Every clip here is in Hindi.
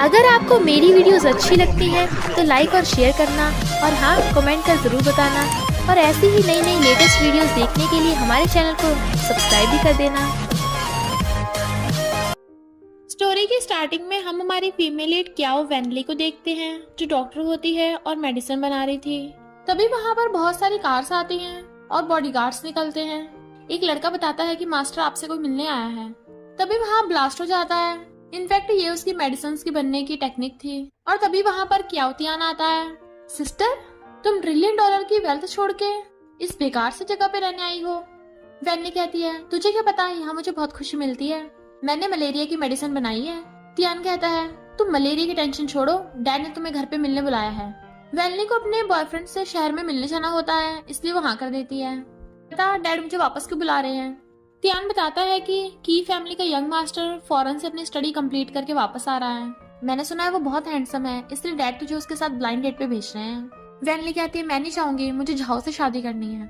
अगर आपको मेरी वीडियोस अच्छी लगती हैं तो लाइक और शेयर करना और हाँ कमेंट कर ज़रूर बताना और ऐसी ही नई नई लेटेस्ट वीडियोस देखने के लिए हमारे चैनल को सब्सक्राइब भी कर देना। स्टोरी की स्टार्टिंग में हम हमारी फीमेल लीड क्याओ वेनली को देखते हैं जो डॉक्टर होती है और मेडिसिन बना रही थी। तभी वहाँ पर बहुत सारी कार्स आती हैं और बॉडीगार्ड्स निकलते हैं। एक लड़का बताता है कि मास्टर आपसे कोई मिलने आया है। तभी वहाँ ब्लास्ट हो जाता है। इनफैक्ट ये उसकी मेडिसिन की बनने की टेक्निक थी। और तभी वहाँ पर क्याओ तियान आता है। सिस्टर, तुम $1 ट्रिलियन की वेल्थ छोड़ के इस बेकार से जगह पे रहने आई हो। वेनली कहती है, तुझे क्या पता है, यहाँ मुझे बहुत खुशी मिलती है। मैंने मलेरिया की मेडिसिन बनाई है। तियान कहता है, तुम मलेरिया की टेंशन छोड़ो, डैड ने तुम्हें घर पे मिलने बुलाया है। वेनली को अपने बॉयफ्रेंड से शहर में मिलने जाना होता है, इसलिए वो हाँ कर देती है। बता, डैड मुझे वापस क्यों बुला रहे हैं। तियान बताता है कि की फैमिली का यंग मास्टर फॉरेन से अपनी स्टडी कंप्लीट करके वापस आ रहा है। मैंने सुना है वो बहुत हैंडसम है, इसलिए डैड तुझे उसके साथ ब्लाइंड डेट पे भेज रहे हैं। वेनली कहती है, मैं नहीं चाहूंगी, मुझे झाओ से शादी करनी है।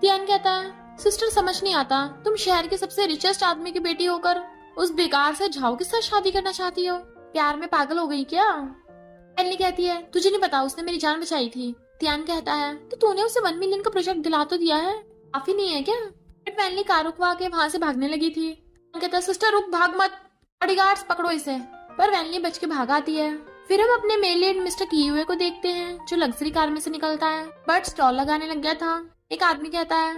तियान कहता है, सिस्टर समझ नहीं आता, तुम शहर के सबसे रिचेस्ट आदमी की बेटी होकर उस बेकार से झाओ के साथ शादी करना चाहती हो। प्यार में पागल हो गई क्या। वेनली कहती है, तुझे नहीं पता, उसने मेरी जान बचाई थी। तियान कहता है, तो तूने उसे 1 मिलियन का प्रोजेक्ट दिला तो दिया है, काफी नहीं है क्या। बट वेनली कार रुकवा के वहां से भागने लगी थी। कहता है, सिस्टर रुक, भाग मत, बॉडीगार्ड्स पकड़ो इसे। पर वेनली बच के भाग आती है। फिर हम अपने मेल लीड मिस्टर कियुए को देखते हैं जो लग्जरी कार में से निकलता है बट स्टॉल लगाने लग गया था। एक आदमी कहता है,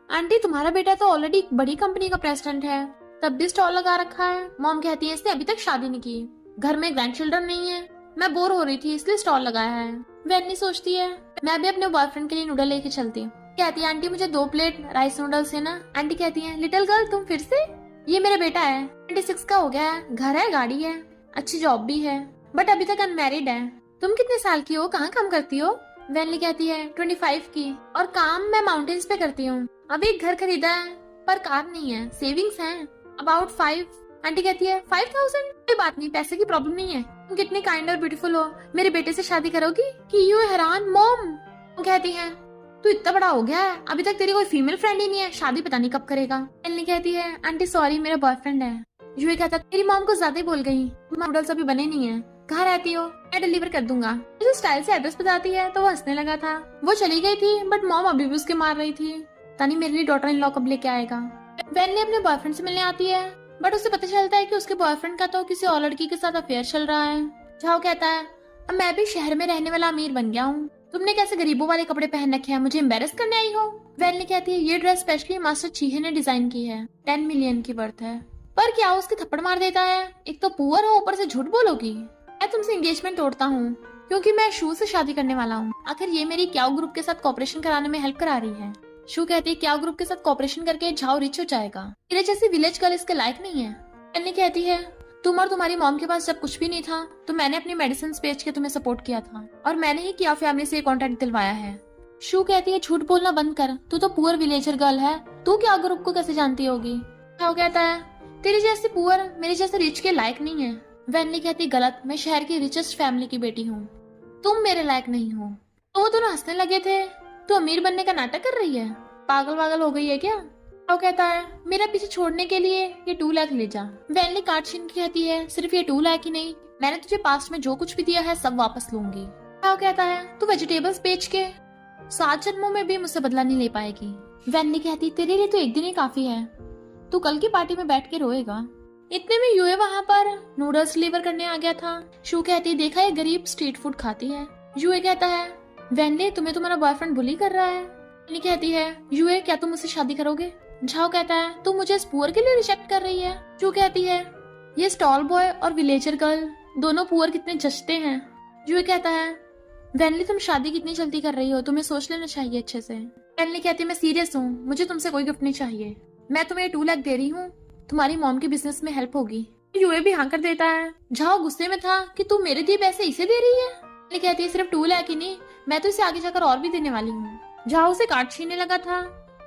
आंटी तुम्हारा बेटा तो ऑलरेडी एक बड़ी कंपनी का प्रेसिडेंट है, तब भी स्टॉल लगा रखा है। मॉम कहती है, इसने अभी तक शादी नहीं की, घर में ग्रैंड चिल्ड्रन नहीं है, मैं बोर हो रही थी इसलिए स्टॉल लगाया है। वेनली सोचती है, मैं भी अपने बॉयफ्रेंड के लिए नूडल लेके चलती हूँ। कहती है, आंटी मुझे 2 प्लेट राइस नूडल्स है ना। आंटी कहती है, लिटिल गर्ल तुम फिर से, ये मेरा बेटा है, 26 का हो गया है, घर है, गाड़ी है, अच्छी जॉब भी है, बट अभी तक अनमैरिड है। तुम कितने साल की हो, कहाँ काम करती हो। वेनली कहती है, 25 की, और काम मैं माउंटेन्स पे करती हूँ। अभी एक घर खरीदा है पर कार नहीं है, सेविंग्स हैं अबाउट 5। आंटी कहती है, 5000, कोई बात नहीं, पैसे की प्रॉब्लम नहीं है, तुम कितनी काइंड और ब्यूटीफुल हो, मेरे बेटे से शादी करोगी। कि यू हैरान। मॉम कहती है, तू इतना बड़ा हो गया है, अभी तक तेरी कोई फीमेल फ्रेंड ही नहीं है, शादी पता नहीं कब करेगा। वेनली कहती है, आंटी सॉरी, मेरा बॉयफ्रेंड है। यूए कहता, तेरी मॉम को ज्यादा ही बोल गई, नूडल्स अभी बने नहीं है, कहाँ रहती हो, मैं डिलीवर कर दूंगा। जो स्टाइल से एड्रेस बताती है तो वो हंसने लगा था। वो चली गई थी बट मॉम अभी भी उसके मार रही थी, तानी मेरे लिए डॉटर इन लॉ कब लेके आएगा। वेनली अपने बॉयफ्रेंड से मिलने आती है बट उसे पता चलता है कि उसके बॉयफ्रेंड का तो किसी और लड़की के साथ अफेयर चल रहा है। झाओ कहता है, अब मैं भी शहर में रहने वाला अमीर बन गया हूँ, तुमने कैसे गरीबों वाले कपड़े पहन रखे हैं, मुझे एम्बेरस करने आई हो। वेनली कहती है, ये ड्रेस स्पेशली मास्टर चीहे ने डिजाइन की है, 10 मिलियन की वर्थ है। पर क्या उसके थप्पड़ मार देता है, एक तो पुअर हो, ऊपर से झूठ बोलोगी। मैं तुमसे एंगेजमेंट तोड़ता हूँ क्योंकि मैं शू से शादी करने वाला हूँ। आखिर ये मेरी क्याओ ग्रुप के साथ कॉपरेशन कराने में हेल्प करा रही है। शू कहती है, क्याओ ग्रुप के साथ कॉपरेशन करके झाओ रिच हो जाएगा, मेरे जैसी विलेज गर्ल इसके लायक नहीं है। वेनली कहती है, तुम और तुम्हारी मॉम के पास जब कुछ भी नहीं था तो मैंने अपनी मेडिसिन बेच के तुम्हें सपोर्ट किया था और मैंने ही क्याओ फैमिली से कॉन्ट्रैक्ट दिलवाया है। शू कहती है, झूठ बोलना बंद कर, तू तो पुअर विलेजर गर्ल है, तू क्याओ ग्रुप को कैसे जानती होगी। झाओ कहता है, तेरी जैसी पुअर मेरे जैसे रिच के लायक नहीं है। वेनली कहती, गलत, मैं शहर की रिचेस्ट फैमिली की बेटी हूँ, तुम मेरे लायक नहीं हो। तो वो दोनों हंसने लगे थे। तू अमीर बनने का नाटक कर रही है, पागल वागल हो गई है क्या। वो कहता है, मेरा पीछे छोड़ने के लिए ये 2 लाख ले जा। वेनली कार्ड छीन के कहती है, सिर्फ ये 2 लाख ही नहीं, मैंने तुझे पास्ट में जो कुछ भी दिया है सब वापस लूंगी। वो कहता है, तू वेजिटेबल्स बेच के 7 जन्मों में भी मुझसे बदला नहीं ले पाएगी। वेनली कहती, तेरे लिए तो एक दिन ही काफी है, तू कल की पार्टी में बैठ के रोएगा। इतने में यूए वहाँ पर नूडल्स डिलीवर करने आ गया था। शू कहती, देखा ये गरीब स्ट्रीट फूड खाती है। यूए कहता है, वेनली तुम्हें तुम्हारा बॉयफ्रेंड बुली कर रहा है। वेनली कहती है, यूए क्या तुम मुझसे शादी करोगे। झाओ कहता है, तू मुझे इस पुअर के लिए रिजेक्ट कर रही है। शू कहती है, ये स्टॉल बॉय और विलेजर गर्ल दोनों पुअर कितने जचते हैं। यूए कहता है, वेनली तुम शादी कितनी जल्दी कर रही हो, तुम्हें सोच लेना चाहिए अच्छे से। वेनली कहती है, मैं सीरियस हूँ, मुझे तुमसे कोई गिफ्ट नहीं चाहिए, मैं तुम्हें 2 लाख दे रही हूँ, तुम्हारी मॉम के बिजनेस में हेल्प होगी। यूए भी हाँ कर देता है। झाओ गुस्से में था कि तू मेरे दिए पैसे इसे दे रही है। वेनली कहती है, सिर्फ 2 लाख ही नहीं, मैं तो इसे आगे जाकर और भी देने वाली हूँ। झाओ उसे कार्ड छीनने लगा था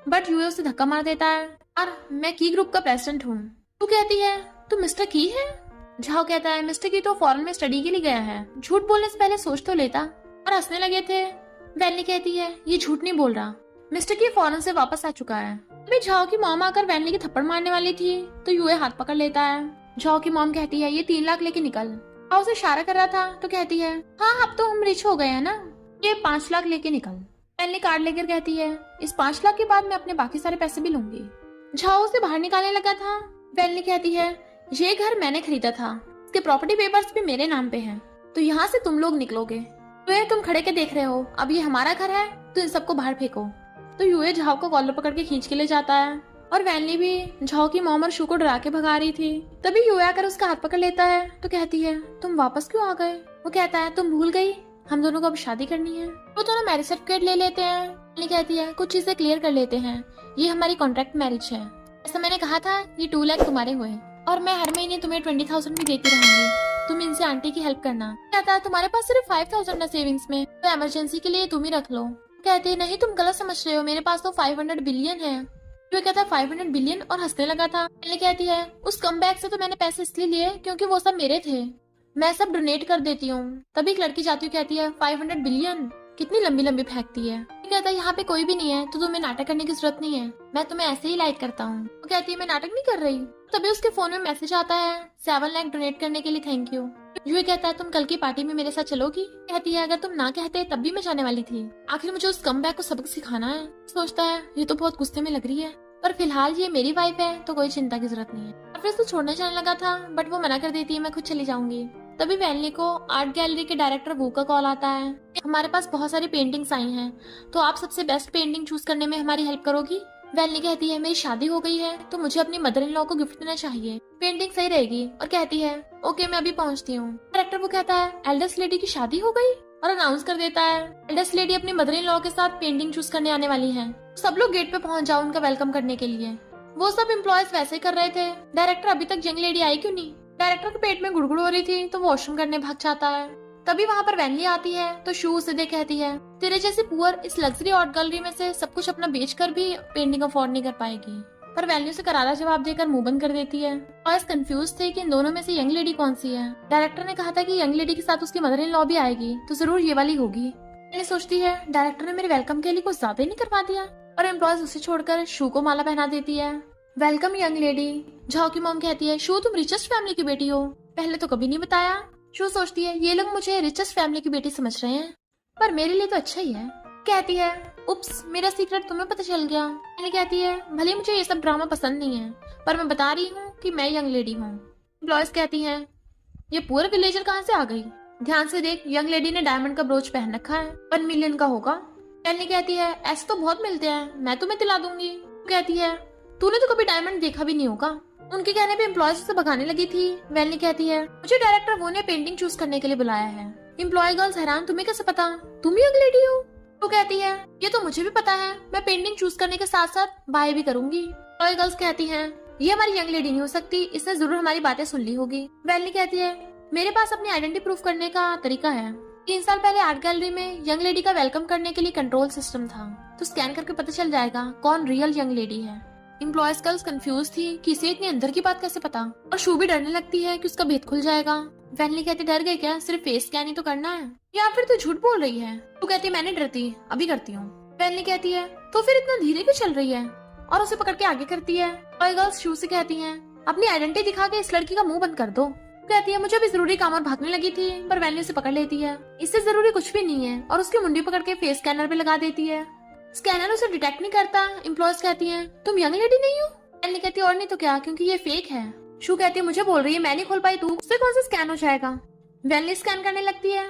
बट यूए उसे धक्का मार देता है, और मैं की ग्रुप का प्रेसिडेंट हूँ। तू कहती है, तू मिस्टर की है। झाओ कहता है, मिस्टर की तो फॉरेन में स्टडी के लिए गया है, झूठ बोलने से पहले सोच तो लेता। और हंसने लगे थे। वेनली कहती है, ये झूठ नहीं बोल रहा, मिस्टर की फॉरेन से वापस आ चुका है। अभी झाओ की मॉम आकर वेनली की थप्पड़ मारने वाली थी तो यूए हाथ पकड़ लेता है। झाओ की मॉम कहती है, ये 3 लाख लेके निकल। उसे इशारा कर रहा था तो कहती है, हाँ अब तो हम रिच हो गए हैं ना, ये 5 लाख लेके निकल। वैनली कार्ड लेकर कहती है, इस 5 लाख के बाद मैं अपने बाकी सारे पैसे भी लूंगी। झाओ उसे बाहर निकालने लगा था। वैनली कहती है, ये घर मैंने खरीदा था, इसके प्रॉपर्टी पेपर्स भी मेरे नाम पे हैं, तो यहाँ से तुम लोग निकलोगे। तो तुम खड़े के देख रहे हो, अब ये हमारा घर है, तो इन सबको बाहर फेंको। तो यूए झाओ को कॉलर पकड़ के खींच के ले जाता है और वैनली भी झाओ की मॉम और शू को डरा के भगा रही थी। तभी यूए आकर उसका हाथ पकड़ लेता है तो कहती है, तुम वापस क्यों आ गए? वो कहता है, तुम भूल गई हम दोनों को अब शादी करनी है। वो दोनों मैरिज सर्टिफिकेट ले लेते हैं। वैनली कहती है, कुछ चीजें क्लियर कर लेते हैं, ये हमारी कॉन्ट्रैक्ट मैरिज है। ऐसा मैंने कहा था, ये 2 लाख तुम्हारे हुए और मैं हर महीने तुम्हें 20,000 भी देती रहूंगी, तुम इनसे आंटी की हेल्प करना। कहता है, तुम्हारे पास सिर्फ 5,000 है सेविंग्स में, तो इमरजेंसी के लिए तुम ही रख लो। कहते हैं, नहीं तुम गलत समझ रहे हो, मेरे पास तो 500 बिलियन है। वो कहता है 500 बिलियन और हंसने लगा था। पहले कहती है, उस कम बैग से तो मैंने पैसे इसलिए लिए क्योंकि वो सब मेरे थे, मैं सब डोनेट कर देती हूँ। तभी एक लड़की जाती हुई कहती है, 500 बिलियन कितनी लंबी लंबी फेंकती है। वो कहता है, यहाँ पे कोई भी नहीं है तो तुम्हें नाटक करने की जरूरत नहीं है, मैं तुम्हें ऐसे ही लाइक करता हूँ। वो कहती है, मैं नाटक नहीं कर रही। तभी उसके फोन में मैसेज आता है, 7 लाख डोनेट करने के लिए थैंक यू। यूए कहता है, तुम कल की पार्टी में मेरे साथ चलोगी? कहती है, अगर तुम ना कहते तब भी मैं जाने वाली थी, आखिर मुझे उस कम बैग को सबक सिखाना है। सोचता है, ये तो बहुत गुस्से में लग रही है, पर फिलहाल ये मेरी वाइफ है तो कोई चिंता की जरूरत नहीं है। फिर उसको छोड़ने जाने लगा था बट वो मना कर देती है, मैं खुद चली जाऊंगी। तभी वैनली को आर्ट गैलरी के डायरेक्टर वू का कॉल आता है, हमारे पास बहुत सारी पेंटिंग्स आई हैं, तो आप सबसे बेस्ट पेंटिंग चूज करने में हमारी हेल्प करोगी? वैनली कहती है, मेरी शादी हो गई है तो मुझे अपनी मदर इन लॉ को गिफ्ट देना चाहिए, पेंटिंग सही रहेगी। और कहती है, ओके मैं अभी पहुंचती हूँ। डायरेक्टर वो कहता है, एल्डर्स लेडी की शादी हो गई, और अनाउंस कर देता है, एल्डर्स लेडी अपनी मदर इन लॉ के साथ पेंटिंग चूज करने आने वाली है, सब लोग गेट पे पहुंच जाओ उनका वेलकम करने के लिए। वो सब एम्प्लॉयज वैसे कर रहे थे। डायरेक्टर, अभी तक यंग लेडी आई क्यों नहीं? डायरेक्टर के पेट में गुड़गुड़ हो रही थी तो वो वॉशरूम करने भाग जाता है। तभी वहाँ पर वैनली आती है तो शू उसे देख कहती है, तेरे जैसे पुअर इस लग्जरी आर्ट गैलरी में से सब कुछ अपना बेचकर भी पेंटिंग अफोर्ड नहीं कर पाएगी। पर वैनली उसे करारा जवाब देकर मुंह बंद कर देती है। और कंफ्यूज थे कि इन दोनों में से यंग लेडी कौन सी है। डायरेक्टर ने कहा था कि यंग लेडी के साथ उसकी मदर इन लॉ भी आएगी, तो जरूर ये वाली होगी। वैनली सोचती है, डायरेक्टर ने मेरे वेलकम के लिए कुछ ज्यादा ही नहीं करवा दिया। और एम्प्लॉयज उसे छोड़कर शू को माला पहना देती है। Welcome young lady. झाओ की मॉम कहती है, शू तुम रिचेस्ट फैमिली की बेटी हो, पहले तो कभी नहीं बताया। शू सोचती है, ये लोग मुझे रिचेस्ट फैमिली की बेटी समझ रहे हैं, पर मेरे लिए तो अच्छा ही है। कहती है, उप्स मेरा सीक्रेट तुम्हें पता चल गया। मैंने कहती है, भले मुझे ये सब ड्रामा पसंद नहीं है, पर मैं बता रही हूँ कि मैं यंग लेडी हूँ। एम्प्लॉयज कहती हैं, ये पूरा विलेजर कहाँ से आ गई? ध्यान से देख, यंग लेडी ने डायमंड का ब्रोच पहन रखा है, 1 मिलियन का होगा। वैनली कहती है, ऐसे तो बहुत मिलते हैं, मैं तुम्हें दिला दूंगी। कहती है, तूने तो कभी डायमंड देखा भी नहीं होगा। उनके कहने पे एम्प्लॉयज से भगाने लगी थी। वैनली कहती है, मुझे डायरेक्टर वो ने पेंटिंग चूज करने के लिए बुलाया है। एम्प्लॉय गर्ल्स हैरान, तुम्हें कैसे पता? तुम यंग लेडी हो? वो कहती है, ये तो मुझे भी पता है, मैं पेंटिंग चूज करने के साथ साथ बाय भी करूंगी। एम्प्लॉय गर्ल्स कहती हैं, ये हमारी यंग लेडी नहीं हो सकती, इसने जरूर हमारी बातें सुन ली होगी। वैनली कहती है, मेरे पास अपनी आइडेंटिटी प्रूफ करने का तरीका है। 3 साल पहले आर्ट गैलरी में यंग लेडी का वेलकम करने के लिए कंट्रोल सिस्टम था, तो स्कैन करके पता चल जाएगा कौन रियल यंग लेडी है। एम्प्लॉयज गर्ल्स कंफ्यूज थी कि इसे इतने अंदर की बात कैसे पता, और शू भी डरने लगती है कि उसका भेद खुल जाएगा। वैनली कहती, डर गई क्या? सिर्फ फेस स्कैन ही तो करना है, या फिर तू झूठ बोल रही है? तू कहती है, मैं नहीं डरती, अभी करती हूँ। वैनली कहती है, तो फिर इतना धीरे क्यों चल रही है? और उसे पकड़ के आगे करती है। एम्प्लॉय गर्ल्स शू से कहती है, अपनी आइडेंटिटी दिखा के इस लड़की का मुंह बंद कर दो। कहती है, मुझे अभी जरूरी काम और भागने लगी थी, पर वैनली उसे पकड़ लेती है। इससे जरूरी कुछ भी नहीं है, और उसकी मुंडी पकड़ के फेस स्कैनर पे लगा देती है। स्कैनर उसे डिटेक्ट नहीं करता। एम्प्लॉयज कहती हैं, तुम यंग लेडी नहीं हो? वैनली कहती है, और नहीं तो क्या, क्योंकि ये फेक है। शू कहती है, मुझे बोल रही है, मैं नहीं खोल पाई, तू उससे कौन सा स्कैन हो जाएगा? वैनली स्कैन करने लगती है,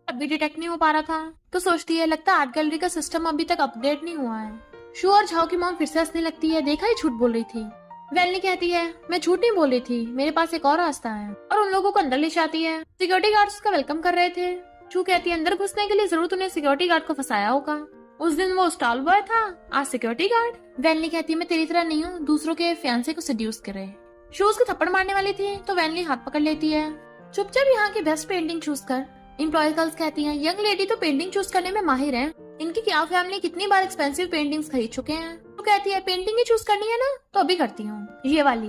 अब भी डिटेक्ट नहीं हो पा रहा था, तो सोचती है, लगता है आर्ट गैलरी का सिस्टम अभी तक अपडेट नहीं हुआ है। शू और झाओ की मॉम फिर से हंसने लगती है, देखा ही झूठ बोल रही थी। वैनली कहती है, मैं झूठ नहीं बोल रही थी, मेरे पास एक और रास्ता है, और उन लोगों को अंदर ले जाती है। सिक्योरिटी गार्ड्स उसका वेलकम कर रहे थे। शू कहती है, अंदर घुसने के लिए जरूर तूने सिक्योरिटी गार्ड को फंसाया होगा, उस दिन वो स्टॉल बॉय था, आज सिक्योरिटी गार्ड। वैनली कहती है, मैं तेरी तरह नहीं हूँ दूसरों के फियांसे को सेड्यूस करे। शू उसको थप्पड़ मारने वाली थी तो वैनली हाथ पकड़ लेती है, चुपचाप यहाँ की बेस्ट पेंटिंग चूज कर। एम्प्लॉय गर्ल्स कहती हैं, यंग लेडी तो पेंटिंग चूज करने में माहिर है, इनकी क्या फैमिली कितनी बार एक्सपेंसिव पेंटिंग्स खरीद चुके हैं। तो कहती है, पेंटिंग ही चूज करनी है ना, तो अभी करती हूँ, ये वाली।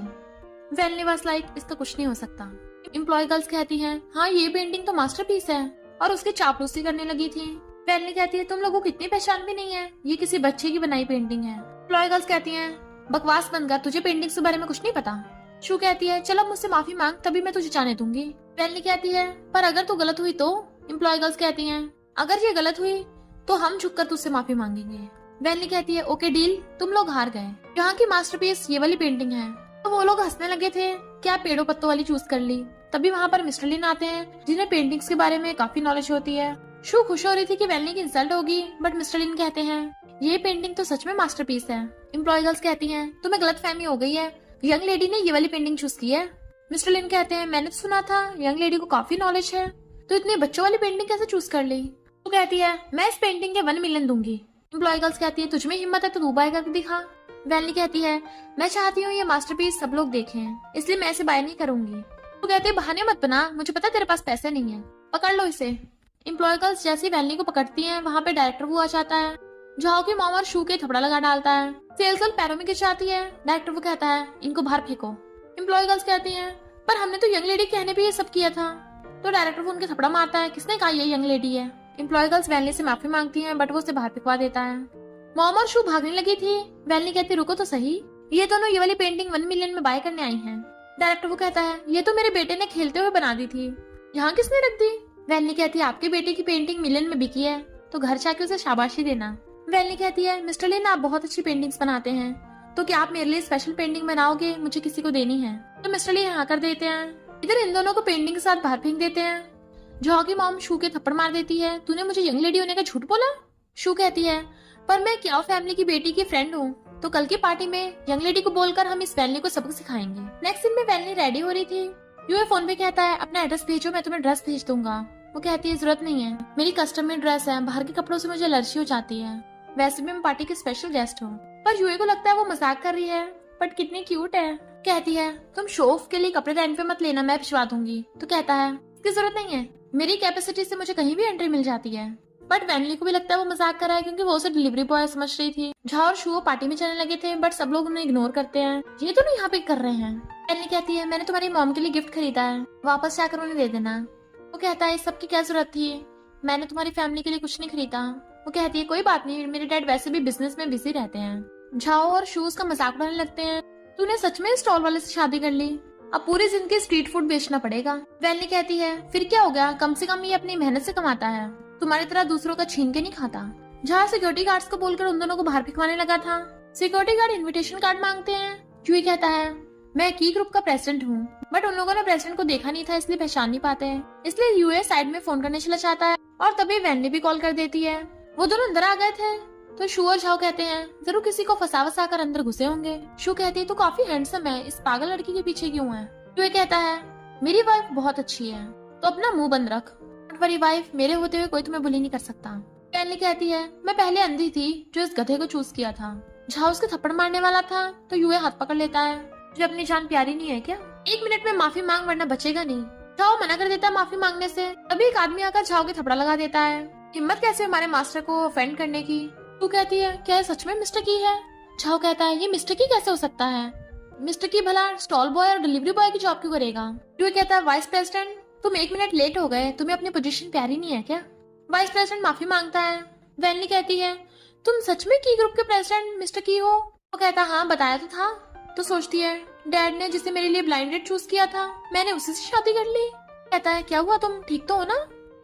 वैनली वाज लाइक, इसका कुछ नहीं हो सकता। एम्प्लॉय गर्ल्स कहती हैं, हाँ ये पेंटिंग तो मास्टरपीस है, और उसकी चापलूसी करने लगी थी। वैनली कहती है, तुम लोगों को इतनी पहचान भी नहीं है, ये किसी बच्चे की बनाई पेंटिंग है। एम्प्लॉय गर्ल्स कहती हैं, बकवास बंद कर, तुझे पेंटिंग्स के बारे में कुछ नहीं पता। शू कहती है, चल अब मुझसे माफी मांग, तभी मैं तुझे जाने दूंगी। वैनली कहती है पर अगर तू गलत हुई तो? एम्प्लॉय गर्ल्स कहती हैं अगर ये गलत हुई तो हम झुककर तुझसे माफी मांगेंगे। वैनली कहती है ओके डील, तुम लोग हार गए। यहाँ की मास्टरपीस ये वाली पेंटिंग है। तो वो लोग हंसने लगे थे कि आप पेड़ों पत्तों वाली चूज कर ली। तभी वहाँ पर मिस्टर लिन आते हैं जिन्हें पेंटिंग्स के बारे में काफी नॉलेज होती है। शू खुश हो रही थी कि वैनली की इंसल्ट होगी, बट मिस्टर लिन कहते हैं ये पेंटिंग तो सच में मास्टरपीस है। एम्प्लॉय गर्ल्स कहती हैं तुम्हें गलतफहमी हो गई है, यंग लेडी ने ये वाली पेंटिंग चूज की है। मिस्टर लिन कहते हैं मैंने तो सुना था यंग लेडी को काफी नॉलेज है, तो इतनी बच्चों वाली पेंटिंग कैसे चूज कर ली? तो कहती है मैं इस पेंटिंग के 1 मिलियन दूंगी। एम्प्लॉय गर्ल्स कहती है तुझमें हिम्मत है तो तू बाय करके दिखा। वैनली कहती है मैं चाहती हूँ ये मास्टरपीस सब लोग देखें, इसलिए मैं इसे बाय नहीं करूंगी। तो कहती है बहाने मत बना, मुझे पता है तेरे पास पैसे नहीं है, पकड़ लो इसे। एम्प्लॉय गर्ल्स जैसी वैनली को पकड़ती हैं, वहाँ पे डायरेक्टर वो आ जाता है। झाओ की मॉम और शू के थपड़ा लगा डालता है। सेल्स पैरों में गिर जाती है। डायरेक्टर वो कहता है इनको बाहर फेंको। एम्प्लॉय गर्ल्स कहती हैं पर हमने तो यंग लेडी कहने पे ये सब किया था। तो डायरेक्टर वो उनके थपड़ा मारता है, किसने कहा ये यंग लेडी है? एम्प्लॉय गर्ल्स वैनली से माफी मांगती हैं, बट वो उसे बाहर फेंकवा देता है। मॉम और शू भागने लगी थी। वैनली कहती रुको तो सही, ये दोनों ये वाली पेंटिंग 1 मिलियन में बाय करने आई हैं। डायरेक्टर वो कहता है ये तो मेरे बेटे ने खेलते हुए बना दी थी, यहाँ किसने रख दी? वैनली कहती है आपके बेटे की पेंटिंग मिलियन में बिकी है, तो घर जाके उसे शाबाशी देना। वैनली कहती है मिस्टर लिन आप बहुत अच्छी पेंटिंग्स बनाते हैं, तो क्या आप मेरे लिए स्पेशल पेंटिंग बनाओगे, मुझे किसी को देनी है। तो मिस्टर लिन हाँ कर देते हैं। इधर इन दोनों को पेंटिंग के साथ बाहर फेंक देते हैं। जॉ की मॉम शू के थप्पड़ मार देती है, तूने मुझे यंग लेडी होने का झूठ बोला। शू कहती है पर मैं क्या फैमिली की बेटी की फ्रेंड हूँ, तो कल की पार्टी में यंग लेडी को बोलकर हम इस वैनली को सबक सिखाएंगे। नेक्स्ट सीन में वैनली रेडी हो रही थी। यूए फोन पे कहता है अपना एड्रेस भेजो, मैं तुम्हें ड्रेस भेज दूंगा। वो कहती है जरूरत नहीं है, मेरी कस्टम मेड ड्रेस है, बाहर के कपड़ों से मुझे एलर्जी हो जाती है, वैसे भी मैं पार्टी के स्पेशल गेस्ट हूँ। पर यूए को लगता है वो मजाक कर रही है, बट कितनी क्यूट है। कहती है तुम शो ऑफ के लिए कपड़े रेंट पे मत लेना, मैं भिजवा दूंगी। तो कहता है इसकी जरूरत नहीं है, मेरी कैपेसिटी से मुझे कहीं भी एंट्री मिल जाती है। बट वैनली को भी लगता है वो मजाक कर रहा है, क्योंकि वो उसे डिलीवरी बॉय समझ रही थी। झा और शू पार्टी में चलने लगे थे, बट सब लोग उन्हें इग्नोर करते हैं, ये तो नहीं यहाँ पे कर रहे हैं। वैनली कहती है मैंने तुम्हारी मॉम के लिए गिफ्ट खरीदा है, वापस जाकर उन्हें दे देना। वो कहता है इस सब की क्या जरूरत थी, मैंने तुम्हारी फैमिली के लिए कुछ नहीं खरीदा। वो कहती है कोई बात नहीं, मेरे डैड वैसे भी बिजनेस में बिजी रहते हैं। झाओ और शू उसका मजाक उड़ाने लगते हैं, तूने सच में स्टॉल वाले से शादी कर ली, अब पूरी जिंदगी स्ट्रीट फूड बेचना पड़ेगा। वैनली कहती है फिर क्या हो गया, कम से कम ये अपनी मेहनत से कमाता है, तुम्हारी तरह दूसरों का छीन के नहीं खाता। जहाँ सिक्योरिटी गार्ड्स को बोलकर उन दोनों को बाहर फिकवाने लगा था। सिक्योरिटी गार्ड इनविटेशन कार्ड मांगते हैं। जूही कहता है मैं की ग्रुप का प्रेसिडेंट हूँ, बट उन लोगों ने प्रेसिडेंट को देखा नहीं था, इसलिए पहचान नहीं पाते हैं। इसलिए यूए साइड में फोन करने चला जाता है, और तभी वैनली भी कॉल कर देती है। वो दोनों अंदर आ गए थे, तो शू और झाओ कहते हैं जरूर किसी को फंसा कर अंदर घुसे होंगे। शू कहती है तू काफी हैंडसम है, इस पागल लड़की के पीछे क्यों है? यूए कहता है मेरी वाइफ बहुत अच्छी है, तो अपना मुंह बंद रख, तुम्हारी वाइफ मेरे होते हुए कोई तुम्हें बुली नहीं कर सकता। वैनली कहती है मैं पहले अंधी थी जो इस गधे को चूज किया था। झाओ उसके थप्पड़ मारने वाला था, तो यूए हाथ पकड़ लेता है, तुझे अपनी जान प्यारी नहीं है क्या? 1 मिनट में माफी मांग वरना बचेगा नहीं। झाओ मना कर देता है माफी मांगने से। तभी एक आदमी आकर झाओ के थप्पड़ा लगा देता है, हिम्मत कैसे हमारे मास्टर को ऑफेंड करने की। तू कहती है क्या सच में मिस्टर की है? झाओ कहता है ये मिस्टर की कैसे हो सकता है, मिस्टर की भला स्टॉल बॉय और डिलीवरी बॉय की जॉब क्यों करेगा? यूए कहता है वाइस प्रेसिडेंट तुम 1 मिनट लेट हो गए, तुम्हें अपनी पोजीशन प्यारी नहीं है क्या? वाइस प्रेसिडेंट माफी मांगता है। वैनली कहती है तुम सच में की ग्रुप के प्रेसिडेंट मिस्टर की हो? वो कहता हाँ बताया तो था। तो सोचती है डैड ने जिसे मेरे लिए ब्लाइंड डेट चूज किया था, मैंने उसी से शादी कर ली। कहता है क्या हुआ, तुम ठीक तो हो ना?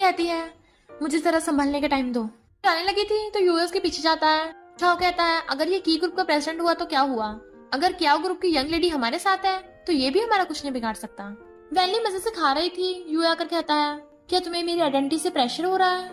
कहती है मुझे जरा संभालने का टाइम दो। जाने लगी थी तो यूएस के पीछे जाता है। झाओ कहता है अगर ये की ग्रुप का प्रेसिडेंट हुआ तो क्या हुआ, अगर क्या ग्रुप की यंग लेडी हमारे साथ है तो ये भी हमारा कुछ नहीं बिगाड़ सकता। वैनली मजे से खा रही थी। यूए आकर कहता है क्या तुम्हें मेरी आइडेंटिटी से प्रेशर हो रहा है?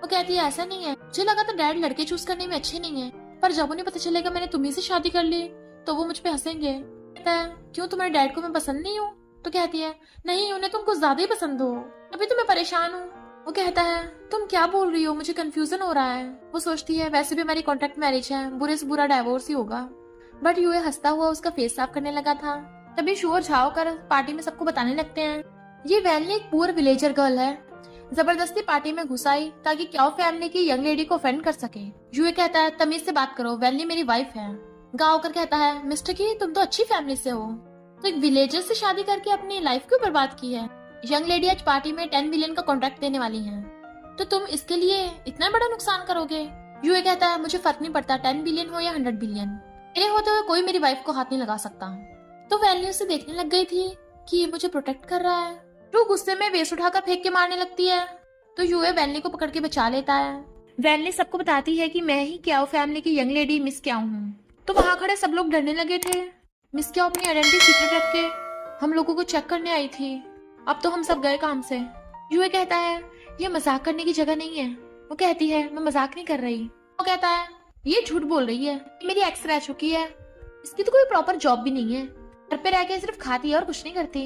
वो कहती है ऐसा नहीं है, मुझे लगा था डैड लड़के चूज करने में अच्छे नहीं है, पर जब उन्हें पता चलेगा मैंने तुम्ही से शादी कर ली तो वो मुझ पे हंसेंगे। कहता है क्यों तुम्हारे डैड को मैं पसंद नहीं हूँ? तो कहती है नहीं, उन्हें तुम कुछ ज्यादा ही पसंद हो, अभी तो मैं परेशान हूँ। वो कहता है तुम क्या बोल रही हो, मुझे कंफ्यूजन हो रहा है। वो सोचती है वैसे भी हमारी कॉन्ट्रैक्ट मैरिज है, बुरे से बुरा डाइवोर्स ही होगा। बट यूए हंसता हुआ उसका फेस साफ करने लगा था। तभी शू और झाओ कर पार्टी में सबको बताने लगते हैं ये वैनली एक पुअर विलेजर गर्ल है, जबरदस्ती पार्टी में घुस आई ताकि क्याओ फैमिली की यंग लेडी को ऑफेंड कर सके। यूए कहता है तमीज से बात करो, वैनली मेरी वाइफ है। गाँव कर कहता है मिस्टर की तुम तो अच्छी फैमिली से हो, तो एक विलेजर से शादी करके अपनी लाइफ क्यों बर्बाद की है? यंग लेडी आज पार्टी में 10 बिलियन का कॉन्ट्रैक्ट देने वाली है, तो तुम इसके लिए इतना बड़ा नुकसान करोगे? यूए कहता है मुझे फर्क नहीं पड़ता 10 बिलियन हो या 100 बिलियन, मेरे होते हुए कोई मेरी वाइफ को हाथ नहीं लगा सकता। तो वैनली उसे देखने लग गई थी कि ये मुझे प्रोटेक्ट कर रहा है। ड्रू गुस्से में वेस्ट उठाकर फेंक के मारने लगती है तो यूए वैनली को पकड़ के बचा लेता है। वैनली सबको बताती है कि मैं ही क्याओ फैमिली की यंग लेडी मिस क्याओ हूँ। तो वहां खड़े सब लोग डरने लगे थे। मिस क्याओ अपनी आइडेंटिटी सीक्रेट रख के हम लोगों को चेक करने आई थी। अब तो हम सब गए काम से। यूए कहता है ये मजाक करने की जगह नहीं है। वो कहती है मैं मजाक नहीं कर रही। वो कहता है ये झूठ बोल रही है, मेरी एक्स रह चुकी है, इसकी तो कोई प्रॉपर जॉब भी नहीं है, घर पे रह के सिर्फ खाती है और कुछ नहीं करती,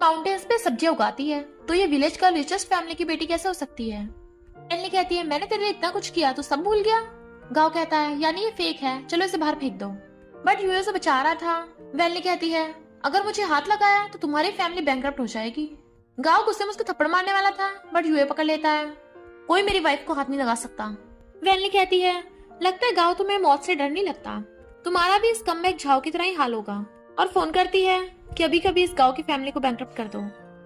माउंटेन्स पे सब्जियां उगाती है, तो ये विलेज का रिचेस्ट फैमिली की बेटी कैसे हो सकती है। वैनली कहती है मैंने तेरे लिए इतना कुछ किया तो सब भूल गया। गाओ कहता है यानी ये फेक है, चलो इसे बाहर फेंक दो। बट यूए उसे बचा रहा था। वैनली कहती है अगर मुझे हाथ लगाया तो तुम्हारी फैमिली बैंकरप्ट हो जाएगी। गाओ गुस्से में उसको थप्पड़ मारने वाला था बट यूए पकड़ लेता है। कोई मेरी वाइफ को हाथ नहीं लगा सकता। वैनली कहती है लगता है गाओ तुम्हें मौत से डर नहीं लगता, तुम्हारा भी इस कमबैक झाओ की तरह ही हाल होगा। और फोन करती है कि अभी कभी इस गांव की फैमिली को बैंकरप्ट कर दो।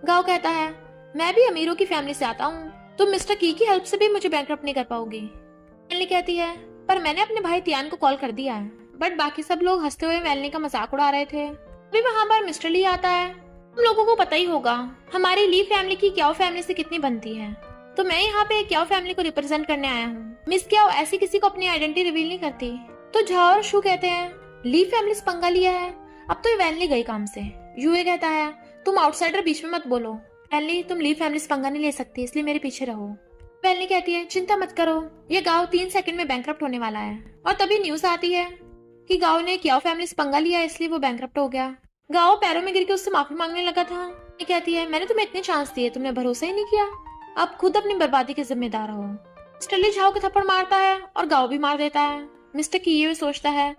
गांव कहता है मैं भी अमीरों की फैमिली से आता हूँ, तुम मिस्टर की हेल्प से भी मुझे बैंकरप्ट नहीं कर पाओगी। वैनली कहती है पर मैंने अपने भाई तियान को कॉल कर दिया है। बट बाकी सब लोग हंसते हुए वैनली का मजाक उड़ा रहे थे। अभी वहां पर मिस्टर ली आता है। हम लोगों को पता ही होगा हमारी ली फैमिली की क्याओ फैमिली से कितनी बनती है, तो मैं यहाँ पे क्याओ फैमिली को रिप्रेजेंट करने आया हूँ। मिस क्याओ ऐसी किसी को अपनी आइडेंटिटी रिवील नहीं करती। तो झाओ और शू कहते हैं ली फैमिली से पंगा लिया है, अब तो ये वैनली गई काम से। यूए कहता है तुम आउटसाइडर बीच में मत बोलो, वैनली तुम ली फैमिली से पंगा नहीं ले सकती, इसलिए मेरे पीछे रहो। वैनली कहती है चिंता मत करो, ये गांव 3 सेकंड में बैंकरप्ट होने वाला है। और तभी न्यूज आती है कि गांव ने क्याओ फैमिली से पंगा लिया इसलिए वो बैंकरप्ट हो गया। गांव पैरों में गिर के उससे माफी मांगने लगा था। ये कहती है मैंने तुम्हें इतने चांस दिए, तुमने भरोसा ही नहीं किया, अब खुद अपनी बर्बादी के जिम्मेदार हो। मिस्टर ली झाओ को थप्पड़ मारता है और गांव भी मार देता है। मिस्टर की सोचता है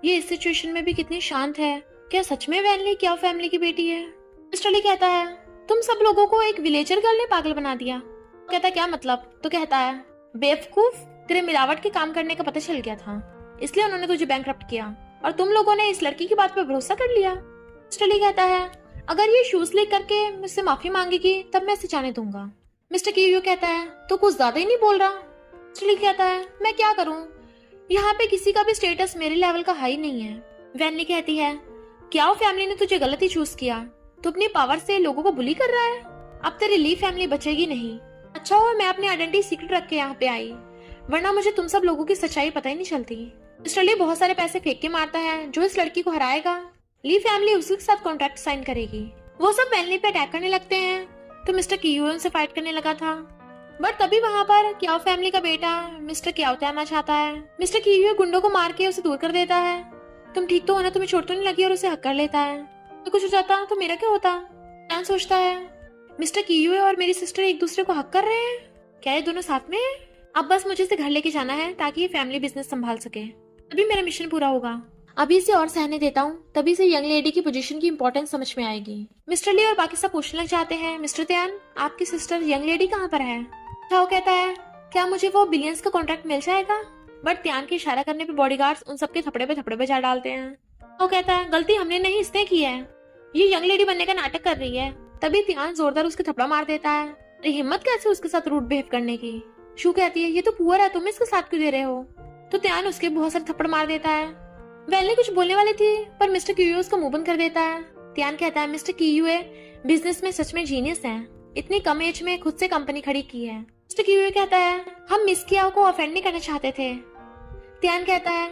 ये इस सिचुएशन में भी कितनी शांत है, क्या सच में वैनली क्याओ फैमिली की बेटी है। मिस्टर ली कहता है तुम सब लोगों को एक विलेजर गर्ल ने पागल बना दिया। कहता है क्या मतलब। तो कहता है बेवकूफ, तेरे मिलावट के काम करने का पता चल गया था, इसलिए उन्होंने तुझे बैंकरप्ट किया और तुम लोगों ने इस लड़की की बात पर भरोसा कर लिया। मिस्टर ली कहता है अगर ये शूज लीक करके मुझसे माफी मांगेगी तब मैं इसे जाने दूंगा। मिस्टर की कहता है तो कुछ ज्यादा ही नहीं बोल रहा। मिस्टर ली कहता है मैं क्या करूं, यहाँ पे किसी का भी स्टेटस मेरे लेवल का हाई नहीं है। वैनली कहती है क्याओ फैमिली ने तुझे गलत ही चूज किया, तू अपनी पावर से लोगों को बुली कर रहा है, अब तेरी ली फैमिली बचेगी नहीं। अच्छा हुआ मैं अपनी आइडेंटिटी सीक्रेट रख के यहाँ पे आई, वरना मुझे तुम सब लोगों की सच्चाई पता ही नहीं चलती। मिस्टर ली बहुत सारे पैसे फेंक के मारता है, जो इस लड़की को हराएगा ली फैमिली उसी के साथ कॉन्ट्रैक्ट साइन करेगी। वो सब वैनली पे अटैक करने लगते हैं तो मिस्टर की उनसे फाइट करने लगा था। बट तभी वहां पर क्याओ फैमिली का बेटा मिस्टर क्याओ आना चाहता है। मिस्टर की गुंडों को मार के उसे दूर कर देता है। तुम ठीक तो हो ना, तुम्हें चोट तो नहीं लगी, और उसे हक कर लेता है। तो कुछ हो जाता तो मेरा क्या होता। क्या सोचता है मिस्टर की और मेरी सिस्टर एक दूसरे को हक कर रहे हैं, क्या ये दोनों साथ में है। अब बस मुझे इसे घर लेके जाना है ताकि ये फैमिली बिजनेस संभाल सके, तभी मेरा मिशन पूरा होगा। अभी इसे और सहने देता हूँ, तभी से यंग लेडी की पोजीशन की इंपॉर्टेंस समझ में आएगी। मिस्टर ली और बाकी सब पूछने लग जाते हैं मिस्टर त्यान आपकी सिस्टर यंग लेडी कहाँ पर है। झाओ कहता है क्या मुझे वो बिलियंस का कॉन्ट्रैक्ट मिल जाएगा। बट त्यान के इशारा करने पे बॉडीगार्ड्स उन सबके थपड़े पे बजा डालते हैं। वो कहता है गलती हमने नहीं, इसने की है, ये यंग लेडी बनने का नाटक कर रही है। तभी त्यान जोरदार उसके थपड़ा मार देता है। अरे हिम्मत कैसे उसके साथ रूड बिहेव करने की। शू कहती है ये तो पुअर है, तुम इसके साथ क्यों दे रहे हो। तो त्यान उसके बहुत सारे थप्पड़ मार देता है। वैनली कुछ बोलने वाली थी पर मिस्टर क्यूए उसको मुंह बंद कर देता है। त्यान कहता है मिस्टर क्यूए बिजनेस में सच में जीनियस है, इतनी कम एज में खुद से कंपनी खड़ी की है। मिस्टर क्यूए कहता है हम मिस कियाओ को ऑफेंड नहीं करना चाहते थे। त्यान कहता है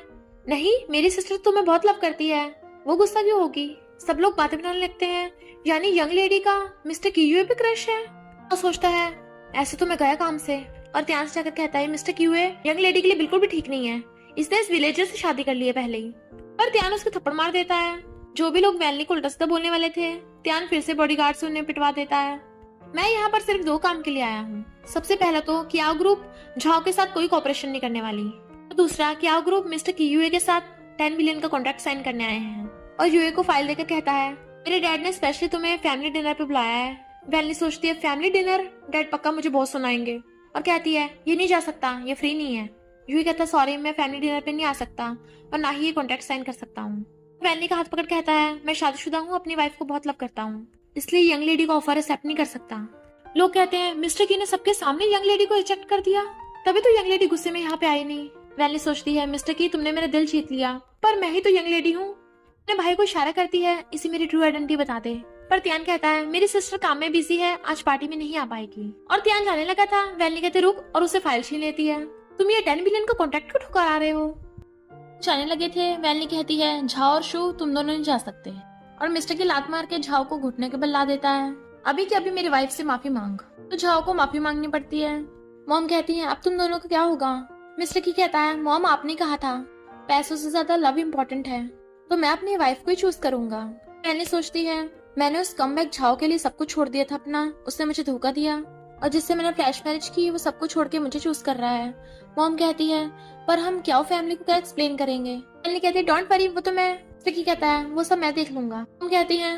नहीं, मेरी सिस्टर तुम्हें बहुत लव करती है, वो गुस्सा क्यों होगी। सब लोग बातें बनाने लगते हैं, यानी यंग लेडी का मिस्टर क्यूए पे क्रश है। तो सोचता है ऐसे तो मैं गया काम से। और त्यान से जाकर कहता है मिस्टर क्यूए यंग लेडी के लिए बिल्कुल भी ठीक नहीं है, इसने इस विलेजर से शादी कर ली है पहले ही। पर त्यान उसको थप्पड़ मार देता है। जो भी लोग वैनली को उल्टा सीधा बोलने वाले थे, त्यान फिर से बॉडीगार्ड से उन्हें पिटवा देता है। मैं यहाँ पर सिर्फ 2 काम के लिए आया हूँ। सबसे पहला तो क्याओ ग्रुप झाओ के साथ कोई कॉपरेशन नहीं करने वाली, और दूसरा क्याओ ग्रुप मिस्टर की के साथ 10 बिलियन का कॉन्ट्रैक्ट साइन करने आए हैं। और यूए को फाइल देकर कहता है मेरे डैड ने स्पेशली तुम्हें फैमिली डिनर पे बुलाया है। वैनली सोचती है फैमिली डिनर, डैड पक्का मुझे बहुत सुनाएंगे, और कहती है ये नहीं जा सकता, ये फ्री नहीं है। यूए कहता है सॉरी मैं फैमिली डिनर पे नहीं आ सकता और ना ही ये कॉन्ट्रैक्ट साइन कर सकता हूँ। वैनली का हाथ पकड़ कहता है मैं शादीशुदा हूँ, अपनी वाइफ को बहुत लव करता हूँ, इसलिए यंग लेडी का ऑफर एक्सेप्ट नहीं कर सकता। लोग कहते हैं मिस्टर की ने सबके सामने यंग लेडी को रिजेक्ट कर दिया, तभी तो यंग लेडी गुस्से में यहाँ पे आई नहीं। वैनली सोचती है मिस्टर की तुमने मेरा दिल जीत लिया, पर मैं ही तो यंग लेडी हूँ। अपने भाई को इशारा करती है इसे मेरी ट्रू आइडेंटिटी बता दे। पर त्यान कहता है मेरी सिस्टर काम में बिजी है, आज पार्टी में नहीं आ पाएगी। और त्यान जाने लगा था, वैनली कहते रुक और उसे फाइल छीन लेती है। तुम ये 10 बिलियन का कॉन्ट्रैक्ट क्यों ठुकरा रहे हो? जाने लगे थे, वैनली कहती है झाओ और शू तुम दोनों नहीं जा सकते, और मिस्टर की लात मार के झाओ को घुटने के बल ला देता है। अभी के अभी मेरी वाइफ से माफी मांग। तो झाओ को माफी मांगनी पड़ती है। मॉम कहती है अब तुम दोनों को क्या होगा? मिस्टर की कहता है मॉम आपने कहा था पैसों से ज्यादा लव इम्पोर्टेंट है, तो मैं अपनी वाइफ को ही चूज करूंगा। मैंने सोचती है मैंने उस कमबैक झाओ के लिए सब कुछ छोड़ दिया था अपना, उसने मुझे धोखा दिया, और जिससे मैंने फ्लैश मैरिज की वो सब कुछ छोड़ के मुझे चूज कर रहा है। मॉम कहती है पर हम क्या फैमिली को क्या एक्सप्लेन करेंगे? मैंने कहती है डोंट वरी, वो तो मैं। विकी कहता है वो सब मैं देख लूंगा। मॉम कहती है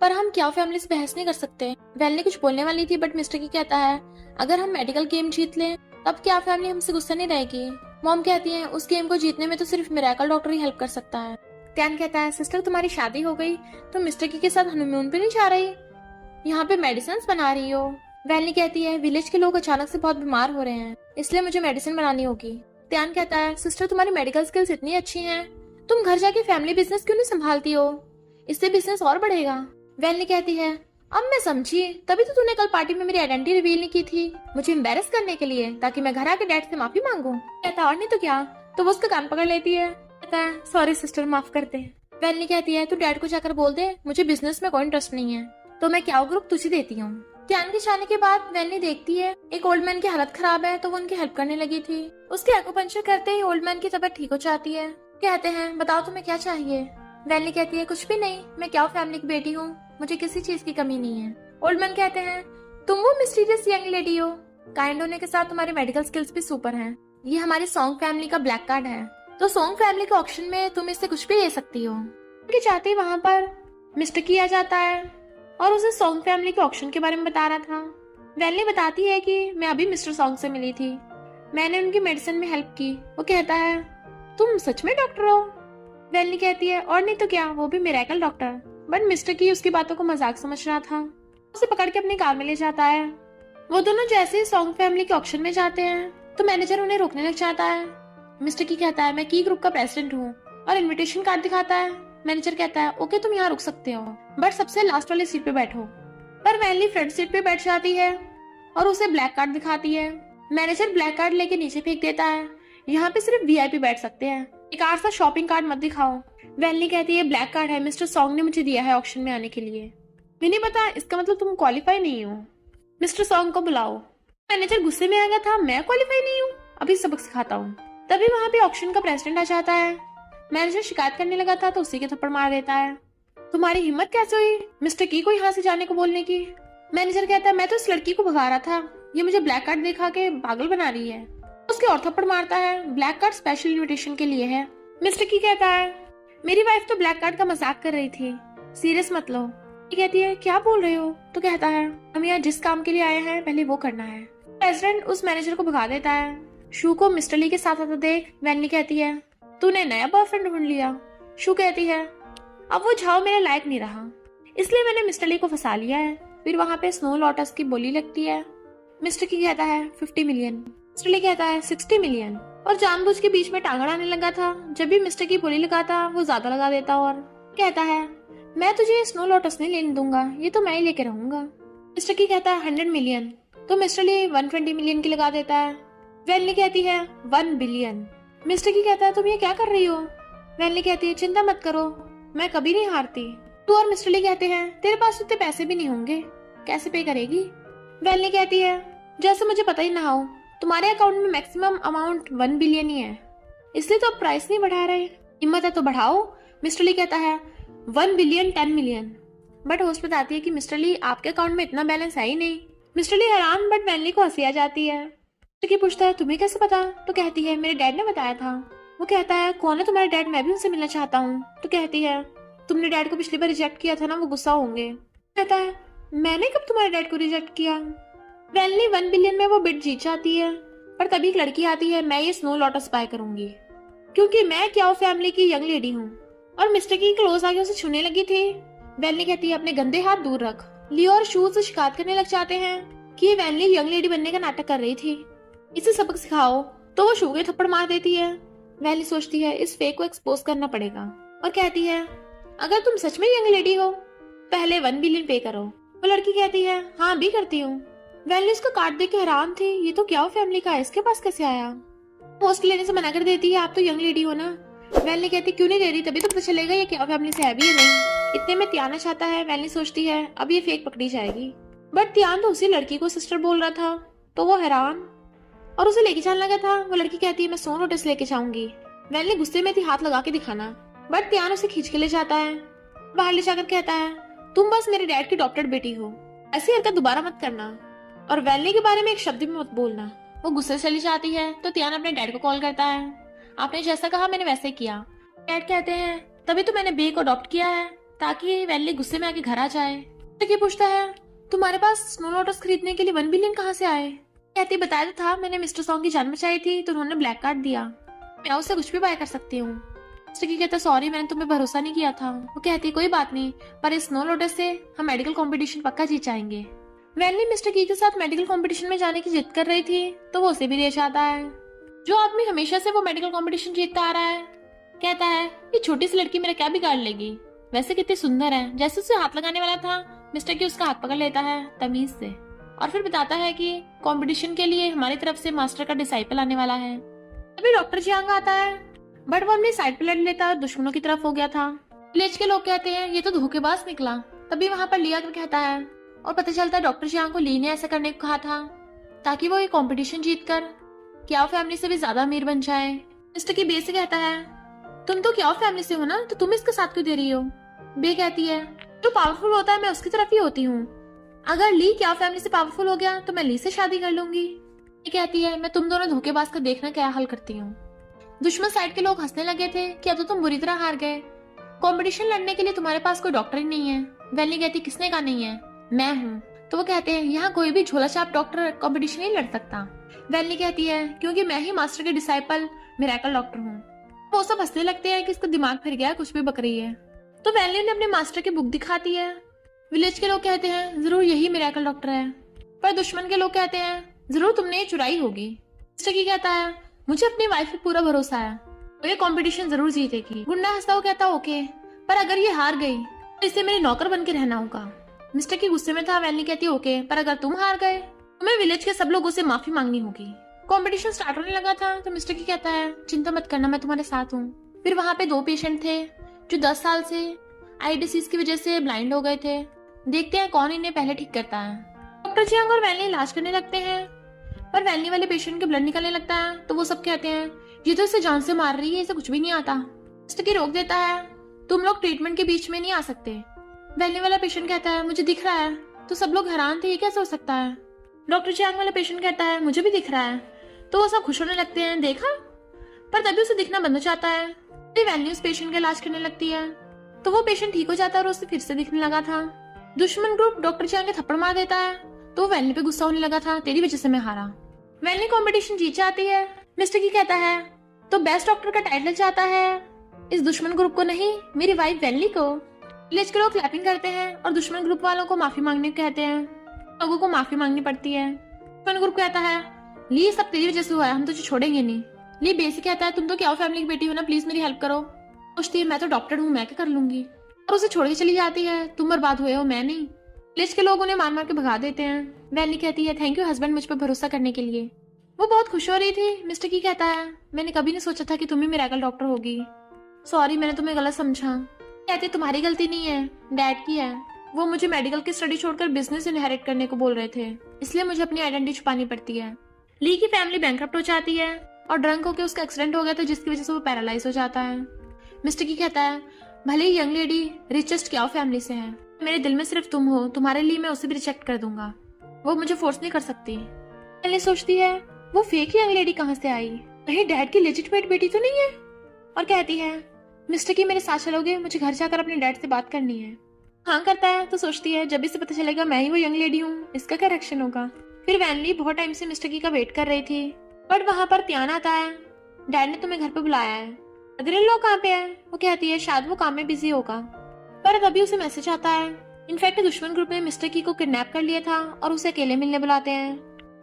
पर हम क्या फैमिली से बहस नहीं कर सकते। वैनली कुछ बोलने वाली थी बट मिस्टर की कहता है अगर हम मेडिकल गेम जीत लें तब क्या फैमिली हमसे गुस्सा नहीं रहेगी। मॉम कहती है उस गेम को जीतने में तो सिर्फ मिरेकल डॉक्टर ही हेल्प कर सकता है। त्यान कहता है सिस्टर तुम्हारी शादी हो गई तो मिस्टर की के साथ हनीमून पे नहीं जा रही, यहाँ पे मेडिसिन बना रही हो। वैनली कहती है विलेज के लोग अचानक से बहुत बीमार हो रहे हैं, इसलिए मुझे मेडिसिन बनानी होगी। त्यान कहता है सिस्टर तुम्हारी मेडिकल स्किल्स इतनी अच्छी हैं, तुम घर जाके फैमिली बिजनेस क्यों नहीं संभालती हो, इससे बिजनेस और बढ़ेगा। वैनली कहती है अब मैं समझी, तभी तो तूने कल पार्टी में मेरी आइडेंटिटी रिवील नहीं की थी, मुझे एम्बेरस करने के लिए, ताकि मैं घर आके डैड से माफी मांगू। कहता और नहीं तो क्या, तो वो उसका कान पकड़ लेती है। कहता है सॉरी सिस्टर माफ कर दे। वैनली कहती है तू डैड को जाकर बोल दे मुझे बिजनेस में कोई इंटरेस्ट नहीं है, तो मैं क्या ग्रुप तुझे देती हूँ। त्यान के जाने के बाद वैनली देखती है एक ओल्ड मैन की हालत खराब है, तो वो उनकी हेल्प करने लगी थी। उसके एक्यूपंक्चर करते ही ओल्ड मैन की तबीयत ठीक हो जाती है। कहते हैं बताओ तुम्हें क्या चाहिए? वैनली कहती है कुछ भी नहीं, मैं क्या फैमिली की बेटी हूँ, मुझे किसी चीज की कमी नहीं है। ओल्ड मैन कहते हैं तुम वो मिस्टीरियस यंग लेडी हो, काइंड होने के साथ तुम्हारी मेडिकल स्किल्स भी सुपर हैं। ये हमारी सॉन्ग फैमिली का ब्लैक कार्ड है, तो सॉन्ग फैमिली के ऑक्शन में तुम इससे कुछ भी ले सकती हो। उनके चाहते ही वहाँ पर मिस्टर किया जाता है और उसे सॉन्ग फैमिली के ऑक्शन के बारे में बता रहा था। वैनली बताती है कि मैं अभी मिस्टर सॉन्ग से मिली थी, मैंने उनकी मेडिसिन में हेल्प की। वो कहता है तुम सच में डॉक्टर हो? वैनली कहती है और नहीं तो क्या, वो भी मिरेकल डॉक्टर। बट मिस्टर की उसकी बातों को मजाक समझ रहा था, उसे पकड़ के अपनी कार में ले जाता है। वो दोनों जैसे ही सॉन्ग फैमिली के ऑक्शन में जाते हैं तो मैनेजर उन्हें रोकने लग जाता है। मिस्टर की कहता है मैं की ग्रुप का प्रेसिडेंट हूँ, और इनविटेशन कार्ड दिखाता है। मैनेजर कहता है ओके तुम यहाँ रुक सकते हो, बट सबसे लास्ट वाली सीट पे बैठो। पर वैनली फ्रंट सीट पे बैठ जाती है और उसे ब्लैक कार्ड दिखाती है। मैनेजर ब्लैक कार्ड लेके नीचे फेंक देता है, यहाँ पे सिर्फ वीआईपी बैठ सकते हैं, एक आर सा शॉपिंग कार्ड मत दिखाओ। वैनली कहती है ब्लैक कार्ड है, मिस्टर सॉन्ग ने मुझे दिया है ऑक्शन में आने के लिए। मैंने पता इसका मतलब तुम क्वालिफाई नहीं हो, मिस्टर सॉन्ग को बुलाओ। मैनेजर गुस्से में आ गया था, मैं क्वालिफाई नहीं हूँ, अभी सबक सिखाता हूँ। तभी वहाँ पे ऑक्शन का प्रेसिडेंट आ जाता है। मैनेजर शिकायत करने लगा था तो उसी के थप्पड़ मार देता है। तुम्हारी हिम्मत कैसे हुई मिस्टर की को यहाँ से जाने को बोलने की? मैनेजर कहता है मैं तो इस लड़की को भगा रहा था, ये मुझे ब्लैक कार्ड दिखा के पागल बना रही है। उसके और थप्पड़ मारता है, ब्लैक कार्ड स्पेशल इन्विटेशन के लिए है। मिस्टर की कहता है मेरी वाइफ तो ब्लैक कार्ड का मजाक कर रही थी, सीरियस मत लो। ये कहती है क्या बोल रहे हो? तो कहता है हम यहाँ जिस काम के लिए आए हैं पहले वो करना है। प्रेसिडेंट उस मैनेजर को भगा देता है। शू को मिस्टर ली के साथ आता देख वैनली कहती है तूने नया बॉयफ्रेंड ढूंढ लिया। शू कहती है अब वो झाओ मेरे लायक नहीं रहा, इसलिए मैंने मिस्टर ली को फंसा लिया है। फिर वहाँ पे स्नो लोटस की बोली लगती है। मिस्टर की कहता है 50 मिलियन, मिस्टर ली कहता है 60 मिलियन, और जानबूझ के बीच में टांग अड़ाने लगा था। जब भी मिस्टर की बोली लगाता वो ज्यादा लगा देता और कहता है मैं तुझे स्नो लोटस नहीं लेने दूंगा, ये तो मैं ही लेके रहूंगा। मिस्टर की कहता है 100 मिलियन, तो मिस्टर ली 120 मिलियन की लगा देता है। वैनली कहती है 1 बिलियन। मिस्टर की कहता है तुम ये क्या कर रही हो? वैनली कहती है चिंता मत करो, मैं कभी नहीं हारती। तू और मिस्टर ली कहते हैं तेरे पास उतने पैसे भी नहीं होंगे, कैसे पे करेगी? वैनली कहती है जैसे मुझे पता ही ना हो, तुम्हारे अकाउंट में मैक्सिमम अमाउंट 1 बिलियन ही है, इसलिए तो अब प्राइस नहीं बढ़ा रहे, हिम्मत है तो बढ़ाओ। मिस्टर ली कहता है 1 बिलियन 10 मिलियन। बट होस्ट बताती है कि मिस्टर ली आपके अकाउंट में इतना बैलेंस है ही नहीं। मिस्टर ली हैरान, बट वैनली को हंसी आ जाती है। की पूछता है तुम्हें कैसे पता? तो कहती है मेरे डैड ने बताया था। वो कहता है कौन है तुम्हारे डैड, मैं भी उनसे मिलना चाहता हूँ। तो कहती है तुमने डैड को पिछली बार रिजेक्ट किया था ना, वो गुस्सा होंगे। कहता है मैंने कब तुम्हारे डैड को रिजेक्ट किया? वैनली 1 बिलियन में वो बिड जीत जाती है, पर तभी एक लड़की आती है, मैं ये स्नो लोटस बाय करूंगी क्योंकि मैं क्या फैमिली की यंग लेडी हूँ। और मिस्टर की क्लोज आके उसे छूने लगी थी। वैनली कहती है अपने गंदे हाथ दूर रख। लियो और शू से शिकायत करने लग जाते हैं कि ये वैनली यंग लेडी बनने का नाटक कर रही थी, इसे सबक सिखाओ। तो वो शू के थप्पड़ मार देती है। वैनली सोचती है इस फेक को एक्सपोज करना पड़ेगा और कहती है अगर तुम सच में यंग लेडी हो पहले 1 बिलियन पे करो। वो लड़की कहती है हाँ भी करती हूँ। वैनली उसका कार्ड देख के हैरान थी, ये तो क्या फैमिली का है, इसके पास कैसे आया। पोस्ट लेने से मना कर देती है, आप तो यंग लेडी हो ना। वैनली कहती क्यों नहीं दे रही, तभी तो पता चलेगा ये क्या फैमिली से है भी या नहीं। इतने में त्याना चाहता है। वैनली सोचती है अब ये फेक पकड़ी जाएगी, बट त्यान तो उसी लड़की को सिस्टर बोल रहा था, तो वो हैरान और उसे लेके जाने लगा था। वो लड़की कहती है मैं 100 नोटिस लेके जाऊंगी। वैनली गुस्से में थी, हाथ लगा के दिखाना, बट त्यान उसे खींच के ले जाता है। बाहर ले जाकर कहता है तुम बस मेरे डैड की अडॉप्टेड बेटी हो, ऐसी हरकत दोबारा मत करना और वैनली के बारे में एक शब्द भी मत बोलना। वो गुस्से से चली जाती है तो त्यान अपने डैड को कॉल करता है। आपने जैसा कहा मैंने वैसे किया। डैड कहते हैं तभी तो मैंने बे को अडॉप्ट किया है ताकि वैनली गुस्से में आके घर आ जाए। तो ये पूछता है तुम्हारे पास स्नो लोटस खरीदने के लिए 1 बिलियन कहाँ से आए। कहती बताया तो था, मैंने मिस्टर सॉन्ग की जान बचाई थी तो उन्होंने ब्लैक कार्ड दिया, मैं उससे कुछ भी बाय कर सकती हूँ। मिस्टर की कहता सॉरी मैंने तुम्हें भरोसा नहीं किया था। वो कहती कोई बात नहीं, पर इस स्नो लोटस से हम मेडिकल कंपटीशन पक्का जीत जाएंगे। वैनली मिस्टर की के साथ मेडिकल कंपटीशन में जाने की जिद कर रही थी तो वो उसे भी ले जाता है। जो आदमी हमेशा से वो मेडिकल कंपटीशन जीतता आ रहा है कहता है ये छोटी सी लड़की मेरा क्या बिगाड़ लेगी, वैसे कितनी सुंदर है। जैसे उसे हाथ लगाने वाला था मिस्टर की उसका हाथ पकड़ लेता है तमीज से और फिर बताता है कि कंपटीशन के लिए हमारी तरफ से मास्टर का डिसाइपल आने वाला है। तभी डॉक्टर जियांग आता है, बट वो अपनी साइड पे लड़ लेता और दुश्मनों की तरफ हो गया था। विलेज के लोग कहते हैं ये तो धोखेबाज निकला। तभी वहां पर लिया कर कहता है और पता चलता है डॉक्टर जियांग को ली ने ऐसा करने को कहा था ताकि वो ये कंपटीशन जीतकर क्याओ फैमिली से भी ज्यादा अमीर बन जाए। मिस्टर की बे से कहता है तुम तो क्याओ फैमिली से हो ना, तो तुम इसके साथ क्यों दे रही हो। बे कहती है जो पावरफुल होता है मैं उसकी तरफ ही होती हूँ, अगर ली क्याओ फैमिली से पावरफुल हो गया तो मैं ली से शादी कर लूंगी। ये कहती है मैं तुम दोनों धोखेबाज का देखना क्या हल करती हूँ। दुश्मन साइड के लोग हंसने लगे थे कि अब तो तुम बुरी तरह हार गए, कंपटीशन लड़ने के लिए तुम्हारे पास कोई डॉक्टर ही नहीं है। वैनली कहती किसने कहा नहीं है, मैं हूँ। तो वो कहते हैं यहाँ कोई भी झोला छाप डॉक्टर कंपटीशन नहीं लड़ सकता। वैनली कहती है क्योंकि मैं ही मास्टर के डिसाइपल मिरेकल डॉक्टर हूँ। वो सब हंसने लगते हैं कि इसका दिमाग फिर गया, कुछ भी बक रही है। तो वैनली ने अपने मास्टर की बुक दिखाती है। विलेज के लोग कहते हैं जरूर यही मिरेकल डॉक्टर है, पर दुश्मन के लोग कहते हैं जरूर तुमने ये चुराई होगी। मिस्टर की कहता है मुझे अपनी वाइफ पे पूरा भरोसा है, तो ये कंपटीशन जरूर जीतेगी। गुंडा हंसता हुआ कहता ओके, पर अगर ये हार गई तो इसे मेरे नौकर बन के रहना होगा। मिस्टर की गुस्से में था। वैनली कहती ओके, पर अगर तुम हार गए तुम्हें विलेज के सब लोगों से माफी मांगनी होगी। कंपटीशन स्टार्ट होने लगा था तो मिस्टर की कहता है चिंता मत करना, मैं तुम्हारे साथ हूँ। फिर वहाँ पे 2 पेशेंट थे जो 10 साल से आई डिसीज की वजह से ब्लाइंड हो गए थे। देखते हैं कौन इन्हें पहले ठीक करता है। डॉक्टर जियांग और वैनली इलाज करने लगते हैं, पर वैनली वाले पेशेंट के ब्लड निकलने लगता है तो वो सब कहते हैं ये तो इसे जान से मार रही है, इसे कुछ भी नहीं आता। मिस्टर की रोक देता है तुम लोग ट्रीटमेंट के बीच में नहीं आ सकते। वैनली वाला पेशेंट कहता है मुझे दिख रहा है, तो सब लोग हैरान थे ये कैसे हो सकता है। डॉक्टर जियांग वाला पेशेंट कहता है मुझे भी दिख रहा है, तो वो सब खुश होने लगते हैं देखा, पर तभी उसे दिखना बंद हो जाता है। वैनली उस पेशेंट का इलाज करने लगती है तो वो पेशेंट ठीक हो जाता है और उसे फिर से दिखने लगा था। दुश्मन ग्रुप डॉक्टर जियांग के थप्पड़ मार देता है तो वैनली पे गुस्सा होने लगा था, तेरी वजह से मैं हारा। वैनली कंपटीशन जीत जाती है। मिस्टर की कहता है तो बेस्ट डॉक्टर का टाइटल चाहता है इस दुश्मन ग्रुप को नहीं, मेरी वाइफ वैनली को। विलेज के लोग क्लैपिंग करते हैं और दुश्मन ग्रुप वालों को माफी मांगने को कहते हैं। लोगों को माफी मांगनी पड़ती है। दुश्मन ग्रुप कहता है ली सब तेरी वजह से हुआ है, हम तुझे छोड़ेंगे नहीं। ली बेसिक कहता है तुम तो क्या फैमिली की बेटी हो ना, प्लीज मेरी हेल्प करो। सोचती है मैं तो डॉक्टर हूँ, मैं क्या कर लूंगी, और उसे छोड़ के चली जाती है। तुम बर्बाद हुए हो, मैं नहीं। विलेज के लोग उन्हें मार मार के भगा देते हैं। वैनली कहती है थैंक यू हस्बैंड मुझ पर भरोसा करने के लिए। वो बहुत खुश हो रही थी। मिस्टर की कहता है मैंने कभी नहीं सोचा था कि तुम ही मिरेकल डॉक्टर होगी, सॉरी मैंने तुम्हें गलत समझा। कहते तुम्हारी गलती नहीं है, डैड की है। वो मुझे मेडिकल की स्टडी छोड़कर बिजनेस इनहेरिट करने को बोल रहे थे, इसलिए मुझे अपनी आइडेंटिटी छुपानी पड़ती है। ली की फैमिली बैंकरप्ट हो जाती है और ड्रंक होकर उसका एक्सीडेंट हो गया था जिसकी वजह से वो पैरालाइज हो जाता है। मिस्टर की कहता है भले ही यंग लेडी रिचेस्ट क्या फैमिली से है, मेरे दिल में सिर्फ तुम हो, तुम्हारे लिए मैं उसे भी रिजेक्ट कर दूंगा, वो मुझे फोर्स नहीं कर सकती। पहले सोचती है वो फेक यंग लेडी कहाँ से आई, कहीं डैड की लेजिटिमेट बेटी तो नहीं है। और कहती है मिस्टर की मेरे साथ चलोगे, मुझे घर जाकर अपने डैड से बात करनी है। हाँ करता है तो सोचती है जब इसे पता चलेगा मैं ही वो यंग लेडी हूँ, इसका क्या रिएक्शन होगा। फिर वैनली बहुत टाइम से मिस्टर की का वेट कर रही थी, बट वहां पर त्यान आता है। डैड ने तुम्हें घर पे बुलाया है, अगर इन लोग कहाँ पे है। वो कहती है शायद वो काम में बिजी होगा, पर तभी उसे मैसेज आता है। इनफैक्ट दुश्मन ग्रुप ने मिस्टर की को किडनैप कर लिया था और उसे अकेले मिलने बुलाते हैं।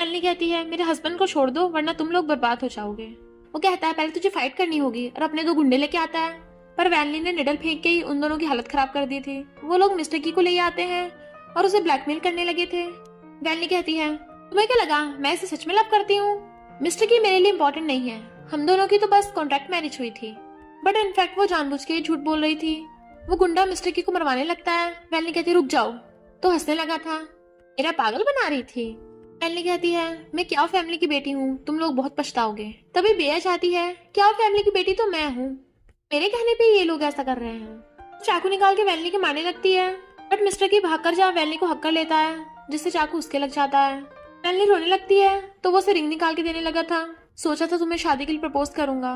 वैनली कहती है मेरे हस्बैंड को छोड़ दो वरना तुम लोग बर्बाद हो जाओगे। वो कहता है पहले तुझे फाइट करनी होगी और अपने 2 गुंडे लेके आता है। पर वैनली ने निडल फेंक के ही उन दोनों की हालत खराब कर दी थी। वो लोग मिस्टर की को ले आते हैं और उसे ब्लैकमेल करने लगे थे। वैनली कहती है, तुम्हें क्या लगा मैं इसे सच में लव करती हूँ? मिस्टर की मेरे लिए इम्पोर्टेंट नहीं है, हम दोनों की तो बस कॉन्ट्रैक्ट मैरिज हुई थी। बट इनफैक्ट वो जानबूझ के झूठ बोल रही थी। वो गुंडा मिस्टर की को मरवाने लगता है। वैनली कहती है, रुक जाओ, तो हंसने लगा था, मेरा पागल बना रही थी। वैनली कहती है, मैं क्या फैमिली की बेटी हूँ, तुम लोग बहुत पछताओगे। तभी बेया चाहती है, क्या फैमिली की बेटी तो मैं हूँ, मेरे कहने पे ये लोग ऐसा कर रहे हैं। चाकू निकाल के वैनली के मारने लगती है, बट मिस्टर की भागकर जहाँ वैनली को हक कर लेता है, जिससे चाकू उसके लग जाता है। वैनली रोने लगती है तो वो उसे रिंग निकाल के देने लगा था। सोचा था तुम्हें शादी के लिए प्रपोज करूंगा,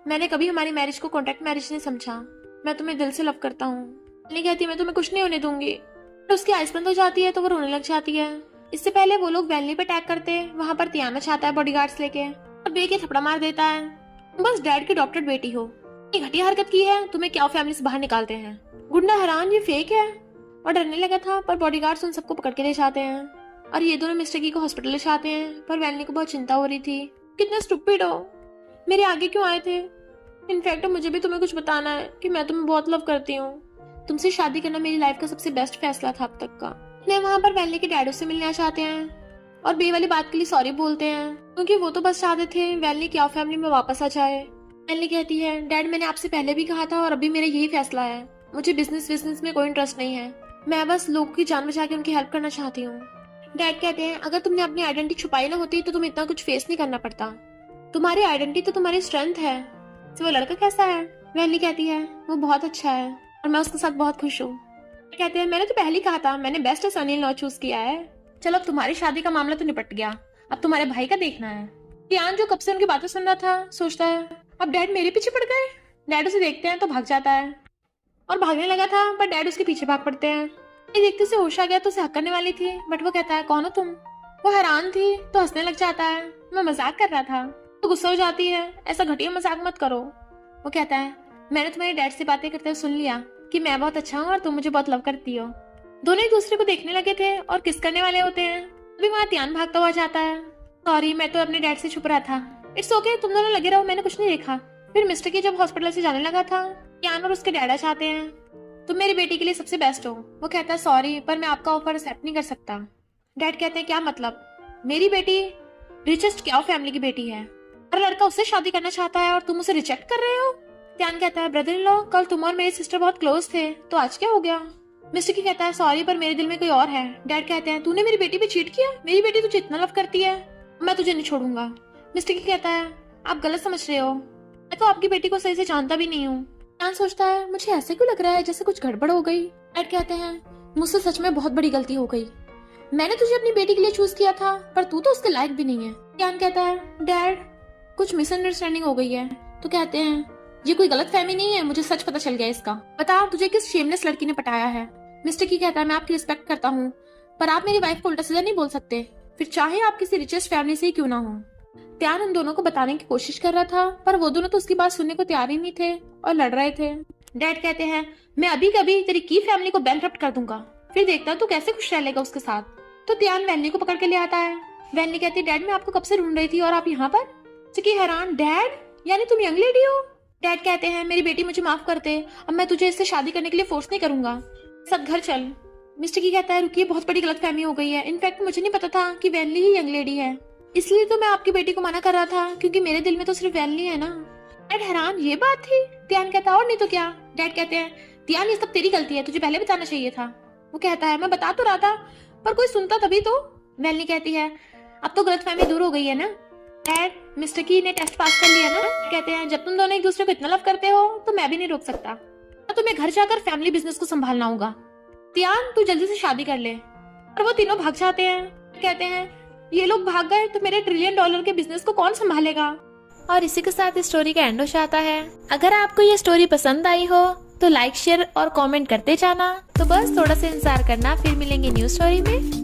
मैंने कभी हमारी मैरिज को कॉन्ट्रैक्ट मैरिज नहीं समझा, मैं तुम्हें दिल से लव करता हूँ। वैनली कहती है, मैं तुम्हें कुछ नहीं होने दूंगी। तो उसकी आइस बंद हो जाती है तो वो रोने लग जाती है। इससे पहले वो लोग वैनली पे अटैक करते, वहां पर तियाना चाहता है बॉडीगार्ड्स लेके और बे के थपड़ा मार देता है। तुम बस डैड की डॉक्टर बेटी हो, ये घटिया हरकत की है, तुम्हें क्या फैमिली से बाहर निकालते हैं। गुंडा हैरान, ये फेक है, और डरने लगा था। पर बॉडीगार्ड्स उन सबको पकड़ के ले जाते हैं और ये दोनों मिस्टर की को हॉस्पिटल ले जाते हैं। पर वैनली को बहुत चिंता हो रही थी, कितने स्टूपिड हो, मेरे आगे क्यों आए थे। इनफैक्ट मुझे भी तुम्हें कुछ बताना है कि मैं तुम्हें बहुत लव करती हूँ, तुमसे शादी करना मेरी लाइफ का सबसे बेस्ट फैसला था अब तक का। वहां पर वैनली के डैडो से मिलना चाहते हैं और बे वाली बात के लिए सॉरी बोलते हैं, क्योंकि वो तो बस चाहते थे वैनली क्या फैमिली में वापस आ जाए। वैनली कहती है, डैड मैंने आपसे पहले भी कहा था और अभी मेरा यही फैसला है, मुझे बिजनेस में कोई इंटरेस्ट नहीं है, मैं बस लोगों की जान बचा के उनकी हेल्प करना चाहती हूँ। डैड कहते हैं, अगर तुमने अपनी आइडेंटिटी छुपाई ना होती तो तुम्हें इतना कुछ फेस नहीं करना पड़ता, तुम्हारी आइडेंटिटी तो तुम्हारी स्ट्रेंथ है। तो वो लड़का कैसा है? वैनली कहती है, वो बहुत अच्छा है और मैं उसके साथ बहुत खुश हूँ। कहते हैं, मैंने तो पहले ही कहा था, मैंने best sun in law choose किया है। चलो अब तुम्हारी शादी का मामला तो निपट गया, अब तुम्हारे भाई का देखना है। टियान जो कब से उनकी बातें सुन रहा था सोचता है, अब डैड मेरे पीछे पड़ गए। डैड उसे देखते हैं तो भाग जाता है और भागने लगा था, पर डैड उसके पीछे भाग पड़ते हैं। ये देखते से होश आ गया तो उसे हक करने वाली थी, बट वो कहता है, कौन हो तुम? वो हैरान थी तो हंसने लग जाता है, मैं मजाक कर रहा था। तो गुस्सा हो जाती है, ऐसा घटिया मजाक मत करो। वो कहता है, मैंने तुम्हारे डैड से बातें करते हुए सुन लिया कि मैं बहुत अच्छा हूँ और तुम मुझे बहुत लव करती हो। दोनों एक दूसरे को देखने लगे थे और किस करने वाले होते हैं, अभी वहाँ ध्यान भागता हुआ जाता है। सॉरी, मैं तो अपने डैड से छुप रहा था। इट्स ओके, तुम दोनों लगे रहो, मैंने कुछ नहीं देखा। फिर मिस्टर की जब हॉस्पिटल से जाने लगा था, ध्यान और उसके डैडा चाहते हैं तुम मेरी बेटी के लिए सबसे बेस्ट हो। वो कहता है, सॉरी पर मैं आपका ऑफर एक्सेप्ट नहीं कर सकता। डैड कहते हैं, क्या मतलब? मेरी बेटी रिचेस्ट क्या फैमिली की बेटी है और लड़का उससे शादी करना चाहता है और तुम उसे रिजेक्ट कर रहे हो। ध्यान कहता है, ब्रदर इन लॉ, कल तुम और मेरी सिस्टर बहुत क्लोज थे, तो आज क्या हो गया? मिस्टर की कहता है, सॉरी पर मेरे दिल में कोई और है। डैड कहते हैं, तूने मेरी बेटी पे चीट किया? मेरी बेटी तुझे इतना लव करती है, मैं तुझे नहीं छोड़ूंगा। मिस्टर की कहता है, आप गलत समझ रहे हो, मैं तो आपकी बेटी को सही से जानता भी नहीं हूँ। ध्यान सोचता है, मुझे ऐसे क्यों लग रहा है जैसे कुछ गड़बड़ हो गई। डैड कहते हैं, मुझसे सच में बहुत बड़ी गलती हो गई, मैंने तुझे अपनी बेटी के लिए चूज किया था पर तू तो उसके लायक भी नहीं है। ध्यान कहता है, डैड कुछ मिसअंडरस्टैंडिंग हो गई है। तो कहते हैं, ये कोई गलत फहमी नहीं है, मुझे सच पता चल गया इसका, बता तुझे किस शेमलेस लड़की ने पटाया है। मिस्टर की कहता है, मैं आपकी रिस्पेक्ट करता हूँ पर आप मेरी वाइफ को उल्टा सीधा नहीं बोल सकते, फिर चाहे आप किसी रिचेस्ट फैमिली से ही क्यों ना हो। ध्यान उन दोनों को बताने की कोशिश कर रहा था पर वो दोनों तो उसकी बात सुनने को तैयार ही नहीं थे और लड़ रहे थे। डैड कहते हैं, मैं अभी कभी तेरी की फैमिली को बैंकरप्ट कर दूंगा, फिर देखता तू कैसे खुश रह लेगा उसके साथ। तो ध्यान वैनली को पकड़ के ले आता है। वैनली कहती है, डैड मैं आपको कब से ढूंढ रही थी और आप यहाँ पर? चिकी हैरान, डैड यानी तुम यंग लेडी हो? डैड कहते हैं, मेरी बेटी मुझे माफ कर दे, अब मैं तुझे इससे शादी करने के लिए फोर्स नहीं करूंगा, सब घर चल। मिस्टर की कहता है, रुकिए बहुत बड़ी गलतफहमी हो गई है, इनफैक्ट मुझे नहीं पता था कि वैनली ही यंग लेडी है, इसलिए तो मैं आपकी बेटी को मना कर रहा था क्योंकि मेरे दिल में तो सिर्फ वैनली है ना। डैड हैरान, ये बात थी? ध्यान कहता है, और नहीं तो क्या। डैड कहते हैं, ध्यान ये सब तेरी गलती है, तुझे पहले बताना चाहिए था। वो कहता है, मैं बता तो रहा था पर कोई सुनता तभी तो। वैनली कहती है, अब तो गलतफहमी दूर हो गई है ना। डैड मिस्टर की ने टेस्ट पास कर लिया ना। कहते हैं, जब तुम दोनों एक दूसरे को इतना लव करते हो तो मैं भी नहीं रोक सकता, तो तुम्हें घर जाकर फैमिली बिजनेस को संभालना होगा। ध्यान तू जल्दी से शादी कर ले। और वो तीनों भाग जाते हैं। कहते हैं, ये लोग भाग गए तो मेरे $1 ट्रिलियन के बिजनेस को कौन संभालेगा। और इसी के साथ स्टोरी का एंड हो जाता है। अगर आपको ये स्टोरी पसंद आई हो तो लाइक शेयर और कमेंट करते जाना। तो बस थोड़ा सा इंतजार करना, फिर मिलेंगे न्यू स्टोरी में।